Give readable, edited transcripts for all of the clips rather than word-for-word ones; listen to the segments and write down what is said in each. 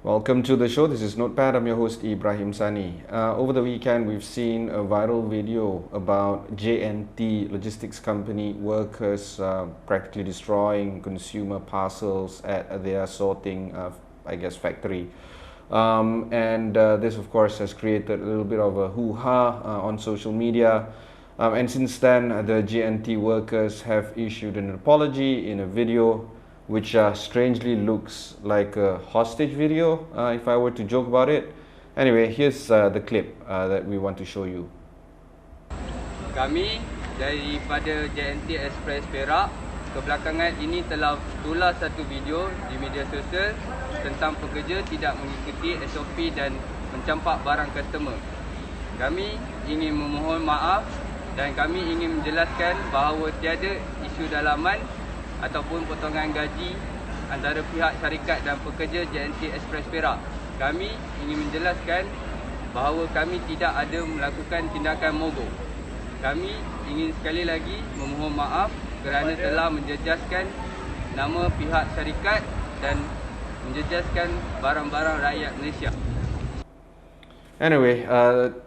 Welcome to the show. This is Notepad. I'm your host Ibrahim Sani. Over the weekend, we've seen a viral video about J&T logistics company workers practically destroying consumer parcels at their sorting, factory. This, of course, has created a little bit of a hoo-ha on social media. And since then, the J&T workers have issued an apology in a video which strangely looks like a hostage video, if I were to joke about it. Anyway, here's the clip that we want to show you. Kami daripada J&T Express Perak kebelakangan ini telah tular satu video di media sosial tentang pekerja tidak mengikuti SOP dan mencampak barang customer. Kami ingin memohon maaf dan kami ingin menjelaskan bahawa tiada isu dalaman ataupun potongan gaji antara pihak syarikat dan pekerja J&T Express Perak. Kami ingin menjelaskan bahawa kami tidak ada melakukan tindakan mogok. Kami ingin sekali lagi memohon maaf kerana telah menjejaskan nama pihak syarikat dan menjejaskan barang-barang rakyat Malaysia. Anyway,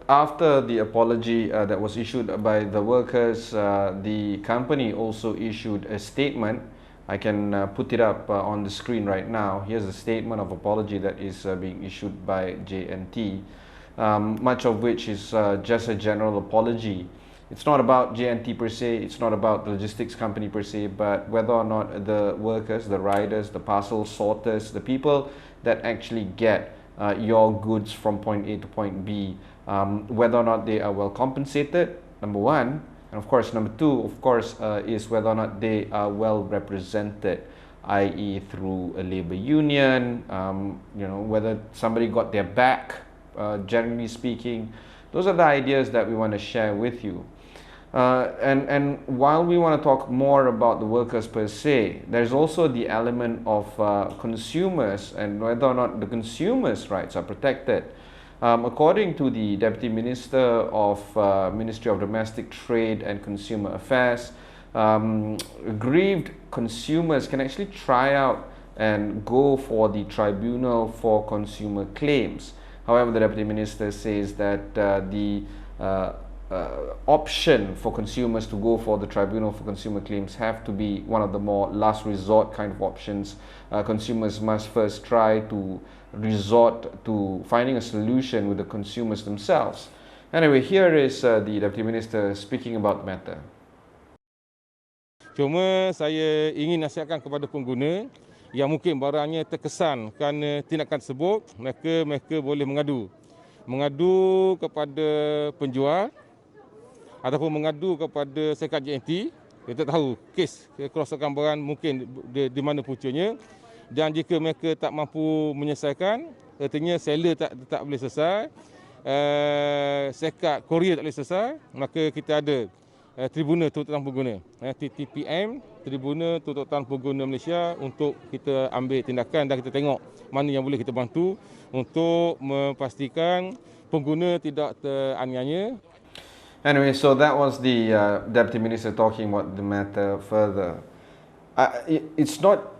after the apology that was issued by the workers, the company also issued a statement. I can put it up on the screen right now. Here's a statement of apology that is being issued by J&T, much of which is just a general apology. It's not about J&T per se, it's not about the logistics company per se, but whether or not the workers, the riders, the parcel sorters, the people that actually get your goods from point A to point B, whether or not they are well compensated, number one, and of course number two, of course, is whether or not they are well represented, i.e. through a labor union, whether somebody got their back, generally speaking. Those are the ideas that we want to share with you. And while we want to talk more about the workers per se, there's also the element of consumers and whether or not the consumers' rights are protected. According to the Deputy Minister of Ministry of Domestic Trade and Consumer Affairs, aggrieved consumers can actually try out and go for the tribunal for consumer claims. However, the Deputy Minister says that the option for consumers to go for the tribunal for consumer claims have to be one of the more last resort kind of options. Consumers must first try to resort to finding a solution with the consumers themselves. Anyway, here is the Deputy Minister speaking about the matter. Cuma saya ingin nasihatkan kepada pengguna yang mungkin barangnya terkesan kerana tindakan tersebut, mereka boleh mengadu kepada penjual ataupun mengadu kepada syarikat J&T. Kita tahu kes kerosakan barang mungkin di mana puncanya, dan jika mereka tak mampu menyelesaikan, artinya seller tak boleh selesai, syarikat courier tak boleh selesai, maka kita ada tribunal tuntutan pengguna, TTPM, tribunal tuntutan pengguna Malaysia, untuk kita ambil tindakan dan kita tengok mana yang boleh kita bantu untuk memastikan pengguna tidak teraniaya. Anyway, so that was the Deputy Minister talking about the matter further. It's not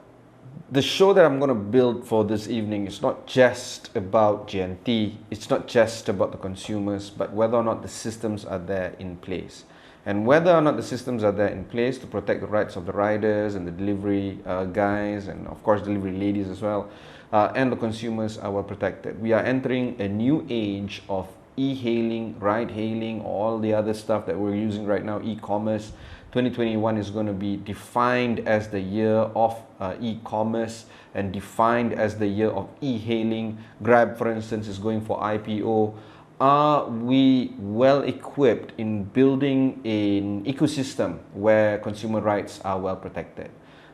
the show that I'm going to build for this evening. It's not just about J&T. It's not just about the consumers, but whether or not the systems are there in place. And whether or not the systems are there in place to protect the rights of the riders and the delivery guys, and of course delivery ladies as well, and the consumers are well protected. We are entering a new age of e-hailing, ride-hailing, all the other stuff that we're using right now, e-commerce. 2021 is going to be defined as the year of e-commerce and defined as the year of e-hailing. Grab, for instance, is going for IPO. Are we well equipped in building an ecosystem where consumer rights are well protected?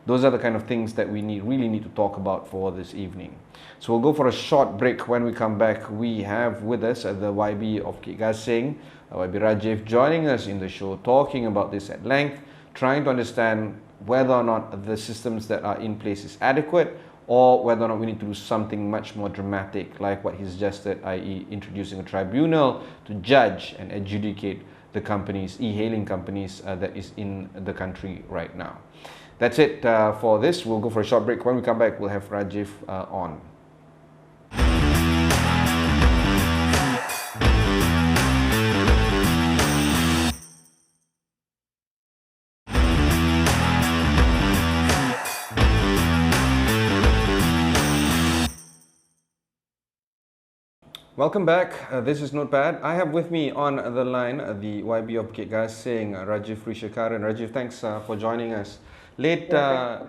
Those are the kind of things that we really need to talk about for this evening. So we'll go for a short break. When we come back, we have with us the YB of Bukit Gasing, YB Rajiv, joining us in the show, talking about this at length, trying to understand whether or not the systems that are in place is adequate, or whether or not we need to do something much more dramatic, like what he's suggested, i.e. introducing a tribunal to judge and adjudicate the companies, e-hailing companies that is in the country right now. That's it for this. We'll go for a short break. When we come back, we'll have Rajiv on. Welcome back. This is Notepad. I have with me on the line the YB of Bukit Gasing, Rajiv Rishyakaran. Rajiv, thanks for joining us. Late on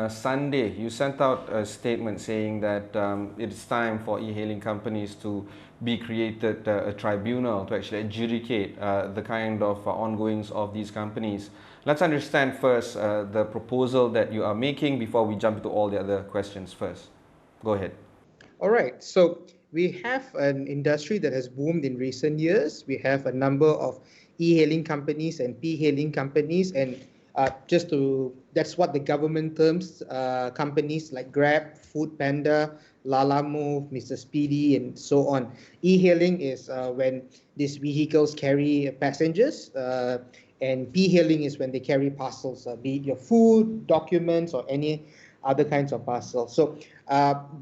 Sunday, you sent out a statement saying that it's time for e-hailing companies to be created a tribunal to actually adjudicate the kind of ongoings of these companies. Let's understand first the proposal that you are making before we jump into all the other questions first. Go ahead. All right, so we have an industry that has boomed in recent years. We have a number of e-hailing companies and p-hailing companies, and that's what the government terms companies like Grab, Food Panda, Lala Move, Mr. Speedy, and so on. E-hailing is when these vehicles carry passengers, and p-hailing is when they carry parcels, be it your food, documents, or any other kinds of parcels. So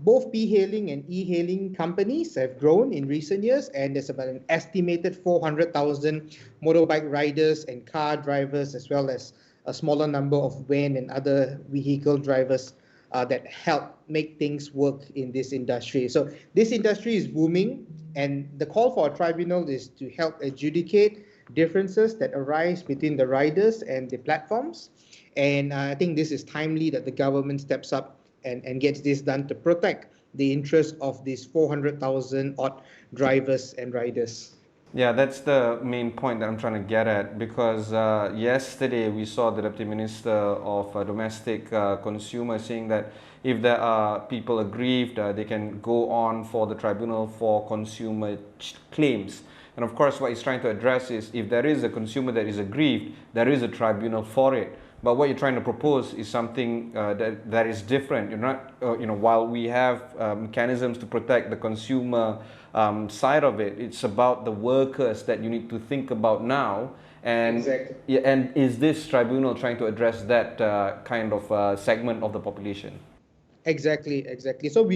both p-hailing and e-hailing companies have grown in recent years, and there's about an estimated 400,000 motorbike riders and car drivers, as well as a smaller number of van and other vehicle drivers that help make things work in this industry. So this industry is booming, and the call for a tribunal is to help adjudicate differences that arise between the riders and the platforms. And I think this is timely that the government steps up and gets this done to protect the interests of these 400,000 odd drivers and riders. Yeah, that's the main point that I'm trying to get at, because yesterday we saw the Deputy Minister of Domestic Consumer saying that if there are people aggrieved, they can go on for the tribunal for consumer claims. And of course, what he's trying to address is if there is a consumer that is aggrieved, there is a tribunal for it. But what you're trying to propose is something that is different. You're not, while we have mechanisms to protect the consumer side of it, it's about the workers that you need to think about now. And, exactly. And is this tribunal trying to address that kind of segment of the population? Exactly. So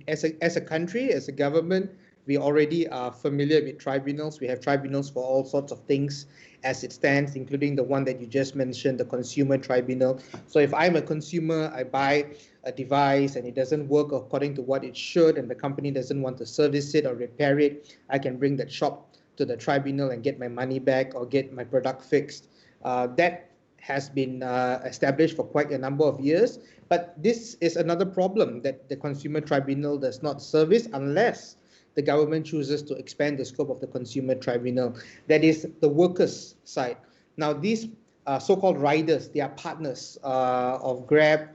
as a country, as a government, we already are familiar with tribunals. We have tribunals for all sorts of things as it stands, including the one that you just mentioned, the consumer tribunal. So if I'm a consumer, I buy a device and it doesn't work according to what it should, and the company doesn't want to service it or repair it, I can bring that shop to the tribunal and get my money back or get my product fixed. That has been established for quite a number of years. But this is another problem that the consumer tribunal does not service unless the government chooses to expand the scope of the consumer tribunal. That is the workers' side. Now, these so-called riders, they are partners of Grab,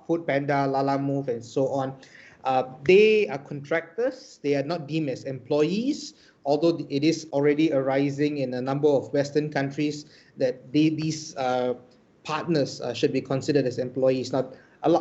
Food Panda, Lala Move, and so on. They are contractors. They are not deemed as employees, although it is already arising in a number of Western countries that these partners should be considered as employees. Now,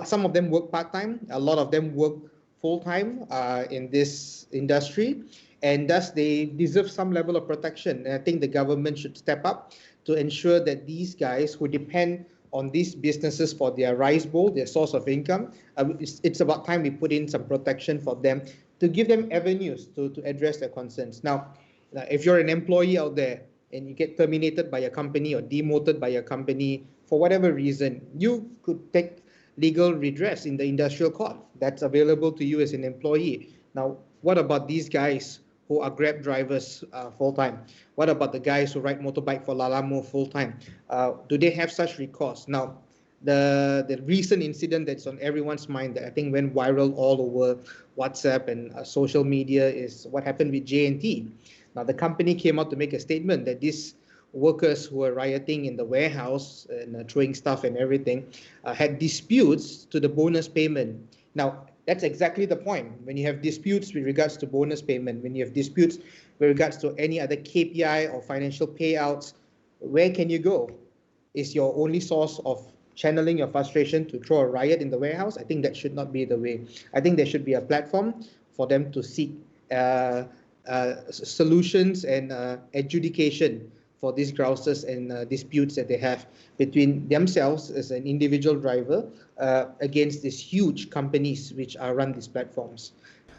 some of them work part-time. A lot of them work full-time in this industry, and thus they deserve some level of protection. And I think the government should step up to ensure that these guys who depend on these businesses for their rice bowl, their source of income, it's about time we put in some protection for them to give them avenues to address their concerns. Now, if you're an employee out there and you get terminated by a company or demoted by a company for whatever reason, you could take legal redress in the industrial court. That's available to you as an employee. Now, what about these guys who are Grab drivers full-time? What about the guys who ride motorbike for Lala Move full-time? Do they have such recourse? Now, the recent incident that's on everyone's mind that I think went viral all over WhatsApp and social media is what happened with J&T. Now, the company came out to make a statement that these workers who were rioting in the warehouse and throwing stuff and everything had disputes to the bonus payment. Now, that's exactly the point. When you have disputes with regards to bonus payment, when you have disputes with regards to any other KPI or financial payouts, where can you go? Is your only source of channeling your frustration to throw a riot in the warehouse? I think that should not be the way. I think there should be a platform for them to seek solutions and adjudication for these grouses and disputes that they have between themselves as an individual driver against these huge companies which run these platforms.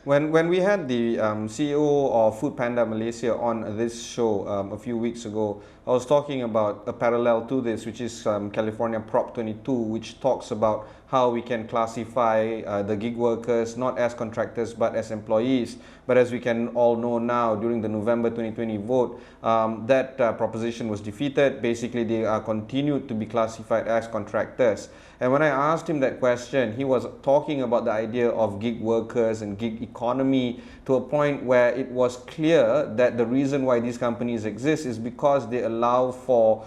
When we had the CEO of Food Panda Malaysia on this show a few weeks ago, I was talking about a parallel to this, which is California Prop 22, which talks about how we can classify the gig workers not as contractors but as employees. But as we can all know now, during the November 2020 vote, that proposition was defeated. Basically, they are continued to be classified as contractors. And when I asked him that question, he was talking about the idea of gig workers and gig economy to a point where it was clear that the reason why these companies exist is because they allow for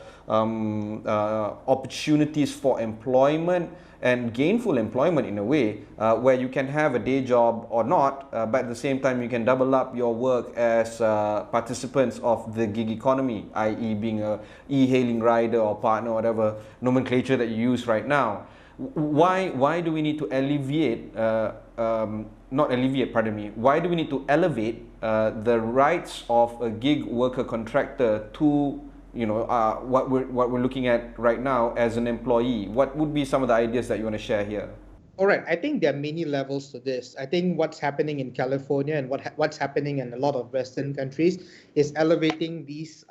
opportunities for employment and gainful employment in a way, where you can have a day job or not, but at the same time you can double up your work as participants of the gig economy, i.e. being a e-hailing rider or partner, whatever nomenclature that you use right now. Why do we need to alleviate, not alleviate, pardon me, why do we need to elevate the rights of a gig worker contractor to what we're looking at right now as an employee? What would be some of the ideas that you want to share here? All right, I think there are many levels to this. I think what's happening in California and what's happening in a lot of Western countries is elevating these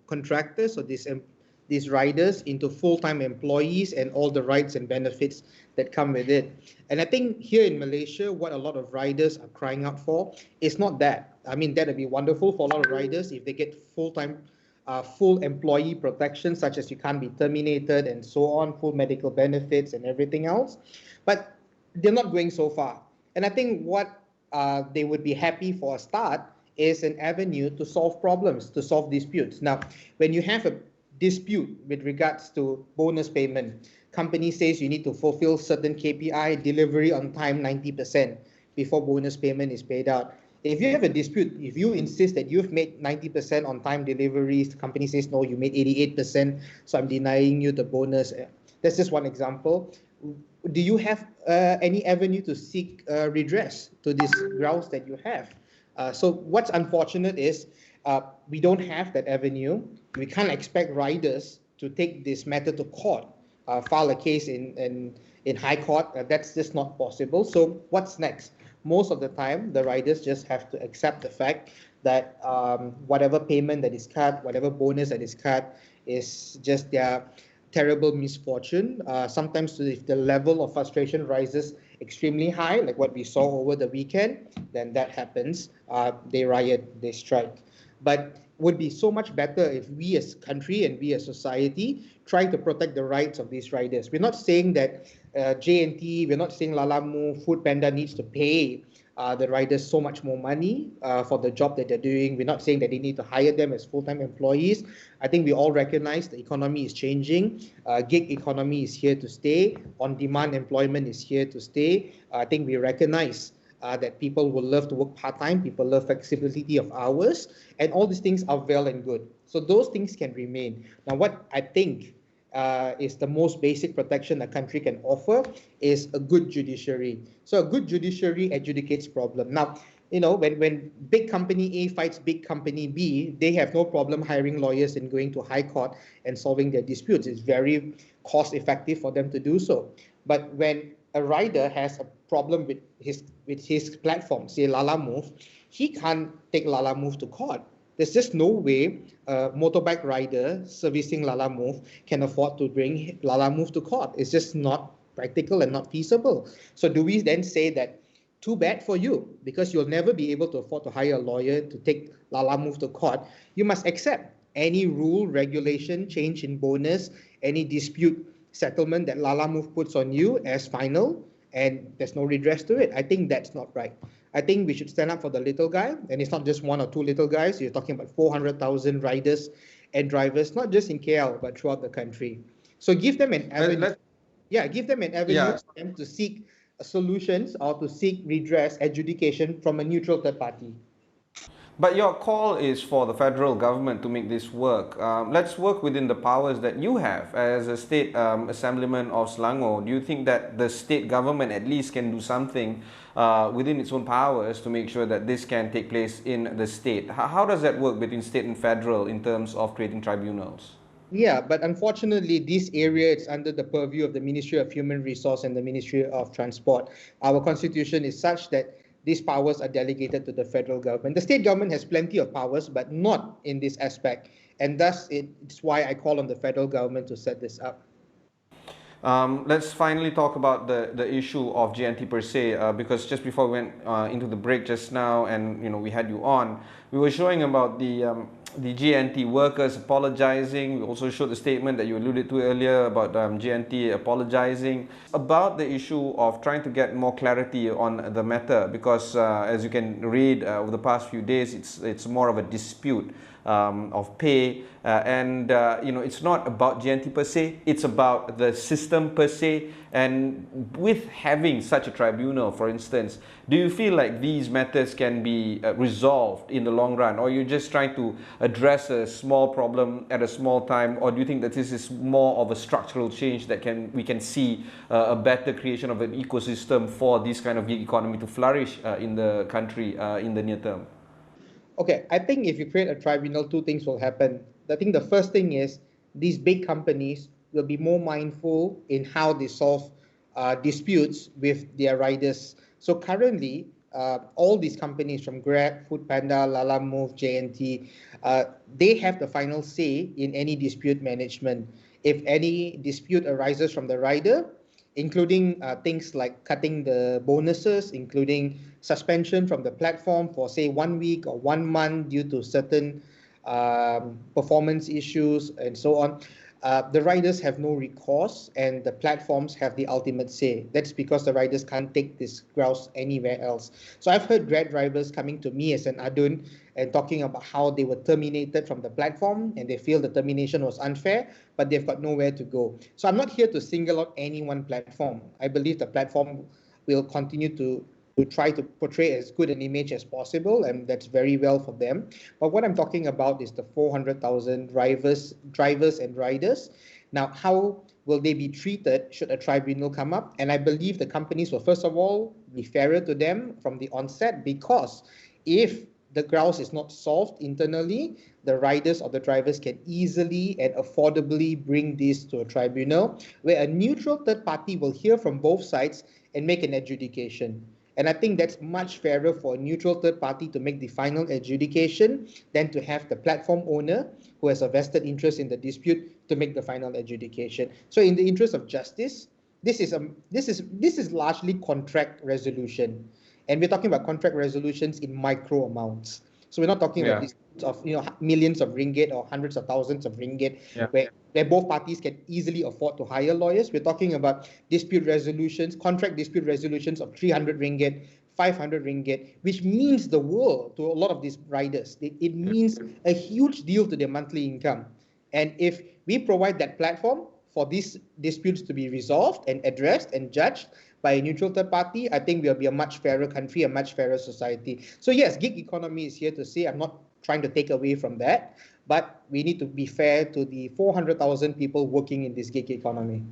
contractors or these riders into full-time employees and all the rights and benefits that come with it. And I think here in Malaysia, what a lot of riders are crying out for is not that. I mean, that would be wonderful for a lot of riders if they get full employee protection, such as you can't be terminated and so on, full medical benefits and everything else. But they're not going so far. And I think what they would be happy for a start is an avenue to solve problems, to solve disputes. Now, when you have a dispute with regards to bonus payment, company says you need to fulfill certain KPI, delivery on time 90% before bonus payment is paid out. If you have a dispute, if you insist that you've made 90% on time deliveries, the company says, no, you made 88%, so I'm denying you the bonus. That's just one example. Do you have any avenue to seek redress to these grounds that you have? So what's unfortunate is we don't have that avenue. We can't expect riders to take this matter to court, file a case in high court. That's just not possible. So what's next? Most of the time, the riders just have to accept the fact that whatever payment that is cut, whatever bonus that is cut, is just their terrible misfortune. Sometimes if the level of frustration rises extremely high, like what we saw over the weekend, then that happens. They riot, they strike. But would be so much better if we as a country and we as society try to protect the rights of these riders. We're not saying that J&T, we're not saying Lalamu, Food Panda needs to pay the riders so much more money for the job that they're doing. We're not saying that they need to hire them as full-time employees. I think we all recognize the economy is changing. Gig economy is here to stay. On-demand employment is here to stay. I think we recognize that people will love to work part-time, people love flexibility of hours, and all these things are well and good. So those things can remain. Now, what I think is the most basic protection a country can offer is a good judiciary. So a good judiciary adjudicates problem. Now, when big company A fights big company B, they have no problem hiring lawyers and going to high court and solving their disputes. It's very cost effective for them to do so. But when a rider has a problem with his platform, say Lalamove, he can't take Lalamove to court. There's just no way a motorbike rider servicing Lalamove can afford to bring Lalamove to court. It's just not practical and not feasible. So do we then say that, too bad for you, because you'll never be able to afford to hire a lawyer to take Lalamove to court? You must accept any rule, regulation, change in bonus, any dispute settlement that Lalamove puts on you as final, and there's no redress to it. I think that's not right. I think we should stand up for the little guy, and it's not just one or two little guys. You're talking about 400,000 riders and drivers, not just in KL, but throughout the country. So give them an avenue. Give them an avenue for them to seek solutions or to seek redress, adjudication from a neutral third party. But your call is for the federal government to make this work. Let's work within the powers that you have as a state assemblyman of Selangor. Do you think that the state government at least can do something within its own powers to make sure that this can take place in the state? How does that work between state and federal in terms of creating tribunals? Yeah, but unfortunately, this area is under the purview of the Ministry of Human Resource and the Ministry of Transport. Our constitution is such that these powers are delegated to the federal government. The state government has plenty of powers, but not in this aspect. And thus, it's why I call on the federal government to set this up. Let's finally talk about the issue of J&T per se, because just before we went into the break just now, and we had you on, we were showing about the J&T workers apologizing. We also showed the statement that you alluded to earlier about J&T apologizing about the issue of trying to get more clarity on the matter, because as you can read over the past few days, it's more of a dispute of pay, and it's not about J&T per se, it's about the system per se. And with having such a tribunal, for instance, do you feel like these matters can be resolved in the long run, or you're just trying to address a small problem at a small time, or do you think that this is more of a structural change that we can see a better creation of an ecosystem for this kind of gig economy to flourish in the country in the near term? Okay, I think if you create a tribunal, two things will happen. I think the first thing is these big companies will be more mindful in how they solve disputes with their riders. So currently, all these companies from Grab, Foodpanda, Lalamove, J&T, they have the final say in any dispute management. If any dispute arises from the rider, including things like cutting the bonuses, including suspension from the platform for, say, 1 week or 1 month due to certain performance issues and so on. The riders have no recourse, and the platforms have the ultimate say. That's because the riders can't take this grouse anywhere else. So I've heard Grab drivers coming to me as an ADUN and talking about how they were terminated from the platform and they feel the termination was unfair, but they've got nowhere to go. So I'm not here to single out any one platform. I believe the platform will continue to try to portray as good an image as possible, and that's very well for them. But what I'm talking about is the 400,000 drivers and riders. Now, how will they be treated should a tribunal come up? And I believe the companies will, first of all, be fairer to them from the onset, because if the grouse is not solved internally, the riders or the drivers can easily and affordably bring this to a tribunal, where a neutral third party will hear from both sides and make an adjudication. And I think that's much fairer for a neutral third party to make the final adjudication than to have the platform owner who has a vested interest in the dispute to make the final adjudication. So in the interest of justice, this is largely contract resolution. And we're talking about contract resolutions in micro amounts. So we're not talking about disputes of millions of ringgit or hundreds of thousands of ringgit, where both parties can easily afford to hire lawyers. We're talking about dispute resolutions, contract dispute resolutions of 300 ringgit, 500 ringgit, which means the world to a lot of these riders. It means a huge deal to their monthly income. And if we provide that platform for these disputes to be resolved and addressed and judged by a neutral third party, I think we'll be a much fairer country, a much fairer society. So yes, gig economy is here to stay. I'm not trying to take away from that, but we need to be fair to the 400,000 people working in this gig economy.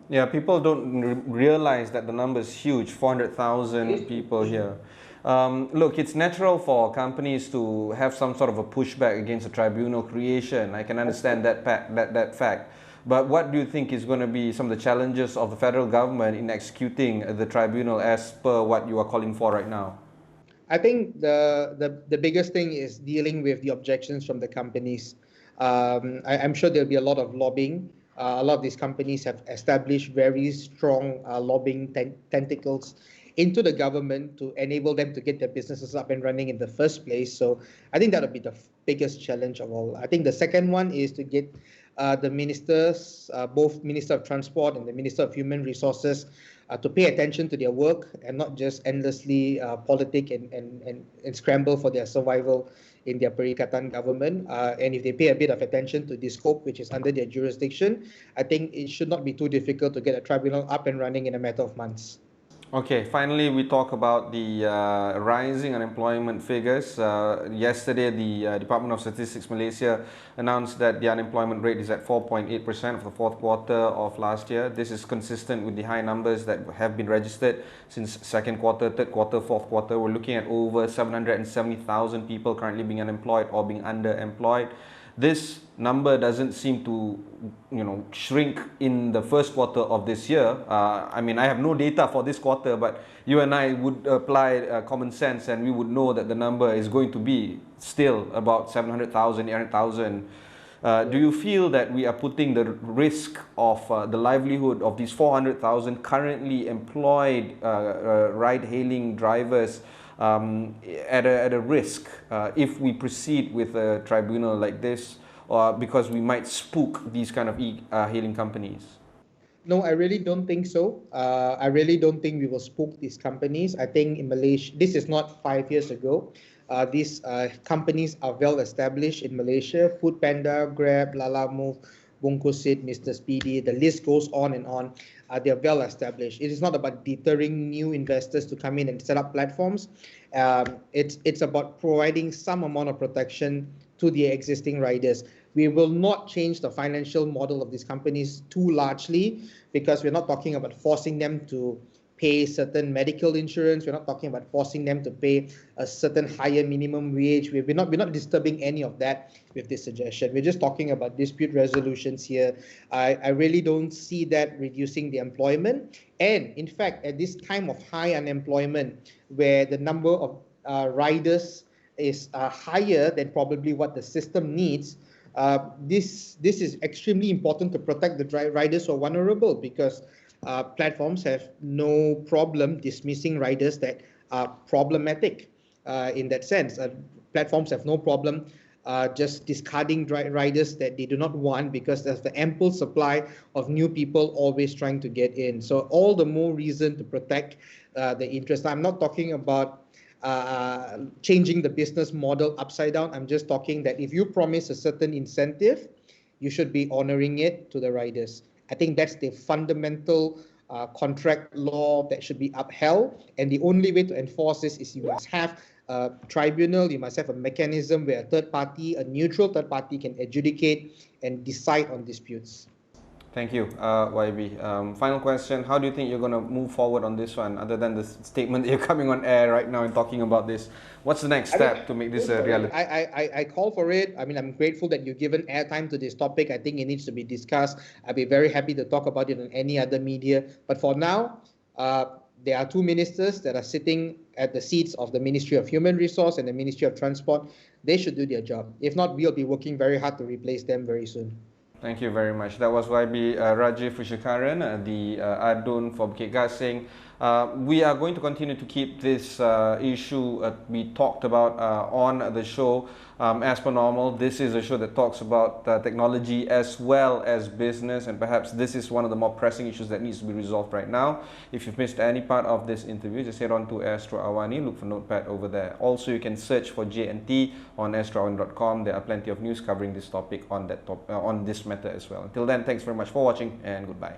Yeah, people don't realize that the number is huge, 400,000 people here. Look, it's natural for companies to have some sort of a pushback against a tribunal creation. I can understand that fact. But what do you think is going to be some of the challenges of the federal government in executing the tribunal as per what you are calling for right now? I think the biggest thing is dealing with the objections from the companies. I'm sure there'll be a lot of lobbying. A lot of these companies have established very strong lobbying tentacles into the government to enable them to get their businesses up and running in the first place. So I think that'll be the biggest challenge of all. I think the second one is to get the ministers, both Minister of Transport and the Minister of Human Resources, to pay attention to their work and not just endlessly politic and scramble for their survival in their Perikatan government. And if they pay a bit of attention to this scope, which is under their jurisdiction, I think it should not be too difficult to get a tribunal up and running in a matter of months. Okay, finally we talk about the rising unemployment figures. Yesterday, the Department of Statistics Malaysia announced that the unemployment rate is at 4.8% for the fourth quarter of last year. This is consistent with the high numbers that have been registered since second quarter, third quarter, fourth quarter. We're looking at over 770,000 people currently being unemployed or being underemployed. This number doesn't seem to, shrink in the first quarter of this year. I mean, I have no data for this quarter, but you and I would apply common sense, and we would know that the number is going to be still about 700,000, 800,000 Do you feel that we are putting the risk of the livelihood of these 400,000 currently employed ride-hailing drivers at a risk if we proceed with a tribunal like this, because we might spook these kind of hailing companies? No, I really don't think so. I really don't think we will spook these companies. I think in Malaysia, this is not 5 years ago. These companies are well established in Malaysia. Food Panda, Grab, Lalamove, Bungkusit, Mr. Speedy, the list goes on and on. They are well established. It is not about deterring new investors to come in and set up platforms. It's about providing some amount of protection to the existing riders. We will not change the financial model of these companies too largely, because we're not talking about forcing them to pay certain medical insurance. We're not talking about forcing them to pay a certain higher minimum wage. We're not disturbing any of that with this suggestion. We're just talking about dispute resolutions here. I really don't see that reducing the employment. And in fact, at this time of high unemployment, where the number of riders is higher than probably what the system needs, this is extremely important to protect the riders who are vulnerable, because platforms have no problem dismissing riders that are problematic in that sense. Platforms have no problem just discarding riders that they do not want, because there's the ample supply of new people always trying to get in. So all the more reason to protect the interest. I'm not talking about changing the business model upside down. I'm just talking that if you promise a certain incentive, you should be honoring it to the riders. I think that's the fundamental contract law that should be upheld. And the only way to enforce this is you must have a tribunal, you must have a mechanism where a third party, a neutral third party, can adjudicate and decide on disputes. Thank you, YB. Final question, how do you think you're going to move forward on this one, other than the statement that you're coming on air right now and talking about this? What's the next step to make this a reality? I call for it. I mean, I'm grateful that you've given airtime to this topic. I think it needs to be discussed. I'd be very happy to talk about it on any other media. But for now, there are two ministers that are sitting at the seats of the Ministry of Human Resource and the Ministry of Transport. They should do their job. If not, we'll be working very hard to replace them very soon. Thank you very much. That was YB Rajiv Rishyakaran, the ADUN for Bukit Gasing. We are going to continue to keep this issue we talked about on the show. As per normal, this is a show that talks about technology as well as business, and perhaps this is one of the more pressing issues that needs to be resolved right now. If you've missed any part of this interview, just head on to Astro AWANI, look for Notepad over there. Also, you can search for J&T on astroawani.com. There are plenty of news covering this topic on this matter as well. Until then, thanks very much for watching, and goodbye.